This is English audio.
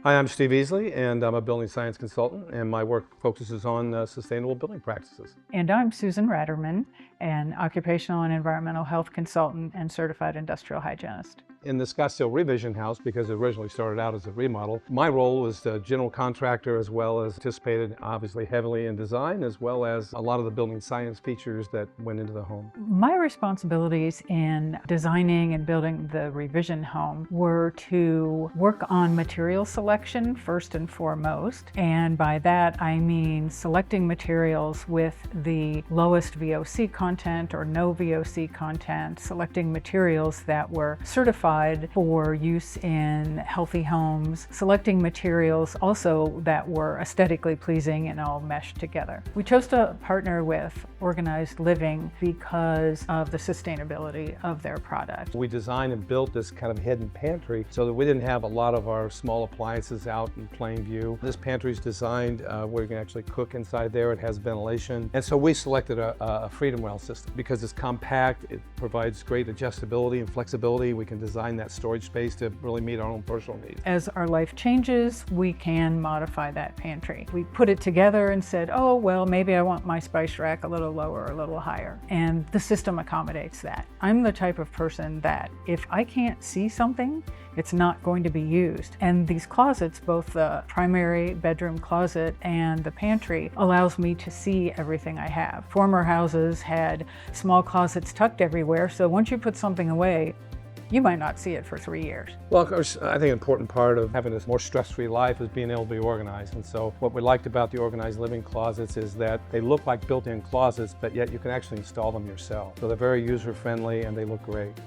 Hi, I'm Steve Easley, and I'm a building science consultant, and my work focuses on sustainable building practices. And I'm Susan Raterman, an occupational and environmental health consultant and certified industrial hygienist. In the Scottsdale ReVISION house, because it originally started out as a remodel, my role was the general contractor, as well as participated obviously heavily in design, as well as a lot of the building science features that went into the home. My responsibilities in designing and building the ReVISION home were to work on material selection first and foremost. And by that, I mean selecting materials with the lowest VOC content or no VOC content, selecting materials that were certified for use in healthy homes, selecting materials also that were aesthetically pleasing and all meshed together. We chose to partner with Organized Living because of the sustainability of their product. We designed and built this kind of hidden pantry so that we didn't have a lot of our small appliances out in plain view. This pantry is designed where you can actually cook inside there. It has ventilation. And so we selected a Freedom Rail system because it's compact, it provides great adjustability and flexibility. We can design that storage space to really meet our own personal needs. As our life changes, we can modify that pantry. We put it together and said, oh, well, maybe I want my spice rack a little lower or a little higher. And the system accommodates that. I'm the type of person that if I can't see something, it's not going to be used. And these closets, both the primary bedroom closet and the pantry, allows me to see everything I have. Former houses had small closets tucked everywhere, so once you put something away, you might not see it for 3 years. Well, of course, I think an important part of having a more stress-free life is being able to be organized. And so what we liked about the Organized Living closets is that they look like built-in closets, but yet you can actually install them yourself. So they're very user-friendly and they look great.